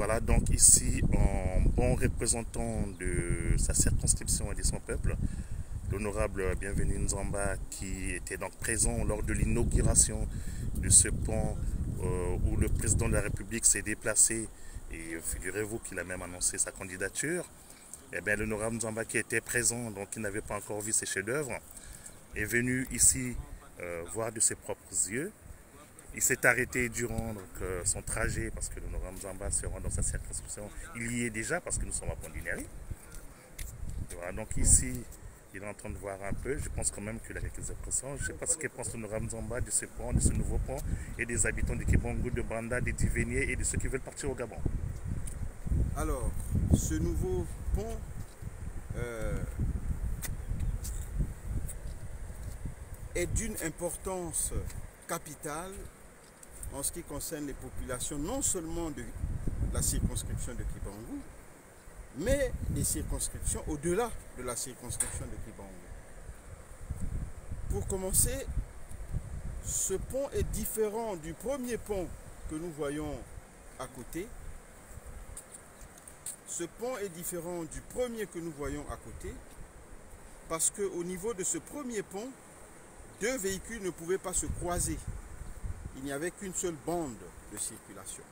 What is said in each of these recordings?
Voilà, donc ici, en bon représentant de sa circonscription et de son peuple, l'honorable Bienvenu Nzamba, qui était donc présent lors de l'inauguration de ce pont où le président de la République s'est déplacé, et figurez-vous qu'il a même annoncé sa candidature. Eh bien, l'honorable Nzamba, qui était présent, donc il n'avait pas encore vu ses chefs-d'œuvre, est venu ici voir de ses propres yeux. Il s'est arrêté durant son trajet parce que l'honorable Nzamba se rend dans sa circonscription. Il y est déjà parce que nous sommes à Pondinari. Voilà, donc ici, il est en train de voir un peu. Je pense quand même qu'il a quelques impressions. Je ne sais pas ce que pense l'honorable Nzamba de ce pont, de ce nouveau pont et des habitants de Kibongo, de Banda, des Tiveniers et de ceux qui veulent partir au Gabon. Alors, ce nouveau pont est d'une importance capitale en ce qui concerne les populations, non seulement de la circonscription de Kibongo, mais des circonscriptions au-delà de la circonscription de Kibongo. Pour commencer, ce pont est différent du premier pont que nous voyons à côté. Ce pont est différent du premier que nous voyons à côté parce qu'au niveau de ce premier pont, deux véhicules ne pouvaient pas se croiser. Il n'y avait qu'une seule bande de circulation.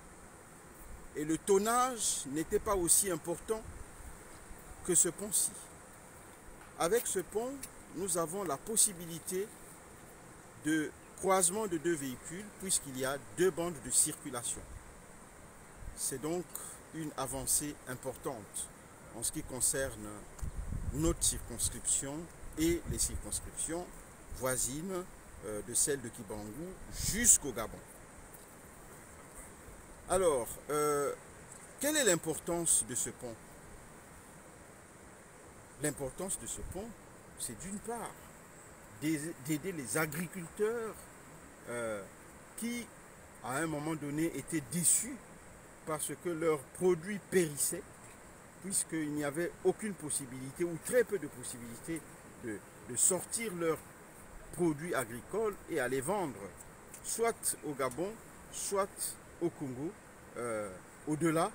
Et le tonnage n'était pas aussi important que ce pont-ci. Avec ce pont, nous avons la possibilité de croisement de deux véhicules puisqu'il y a deux bandes de circulation. C'est donc une avancée importante en ce qui concerne notre circonscription et les circonscriptions voisines de celle de Kibongo jusqu'au Gabon. Alors, quelle est l'importance de ce pont? L'importance de ce pont, c'est d'une part d'aider les agriculteurs qui, à un moment donné, étaient déçus parce que leurs produits périssaient, puisqu'il n'y avait aucune possibilité ou très peu de possibilités de sortir leurs produits agricoles et à les vendre, soit au Gabon, soit au Congo, au-delà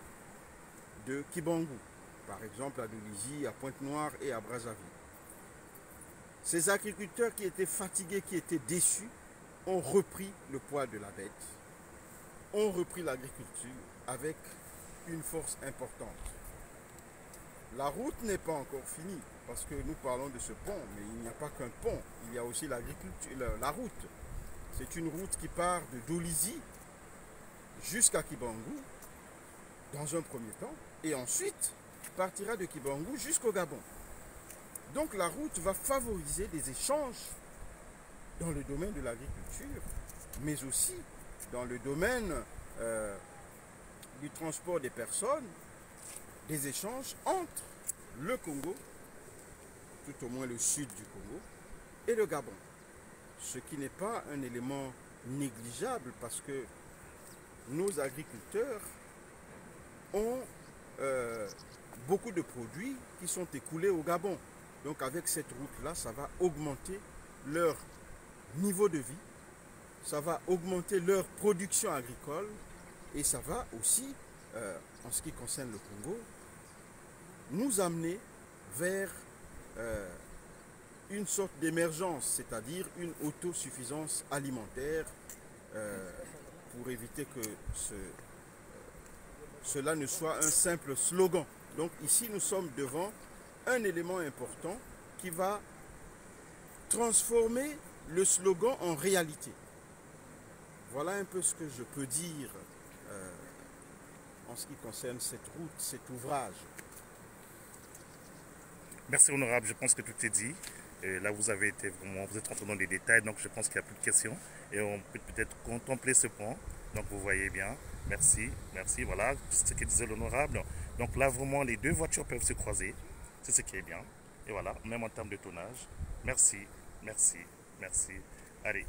de Kibongo, par exemple à Dolisie, à Pointe-Noire et à Brazzaville. Ces agriculteurs qui étaient fatigués, qui étaient déçus, ont repris le poids de la bête, ont repris l'agriculture avec une force importante. La route n'est pas encore finie, parce que nous parlons de ce pont, mais il n'y a pas qu'un pont, il y a aussi l'agriculture, la route. C'est une route qui part de Dolisie jusqu'à Kibongo, dans un premier temps, et ensuite partira de Kibongo jusqu'au Gabon. Donc la route va favoriser des échanges dans le domaine de l'agriculture, mais aussi dans le domaine du transport des personnes, des échanges entre le Congo, tout au moins le sud du Congo, et le Gabon. Ce qui n'est pas un élément négligeable parce que nos agriculteurs ont beaucoup de produits qui sont écoulés au Gabon. Donc avec cette route-là, ça va augmenter leur niveau de vie, ça va augmenter leur production agricole et ça va aussi, en ce qui concerne le Congo, nous amener vers une sorte d'émergence, c'est-à-dire une autosuffisance alimentaire pour éviter que cela ne soit un simple slogan. Donc ici, nous sommes devant un élément important qui va transformer le slogan en réalité. Voilà un peu ce que je peux dire en ce qui concerne cette route, cet ouvrage. Merci honorable, je pense que tout est dit. Et là, vous avez été vraiment, vous êtes rentré dans les détails, donc je pense qu'il n'y a plus de questions. Et on peut peut-être contempler ce pont. Donc vous voyez bien. Merci, merci. Voilà ce que disait l'honorable. Donc là, vraiment, les deux voitures peuvent se croiser. C'est ce qui est bien. Et voilà, même en termes de tonnage. Merci, merci, merci. Allez.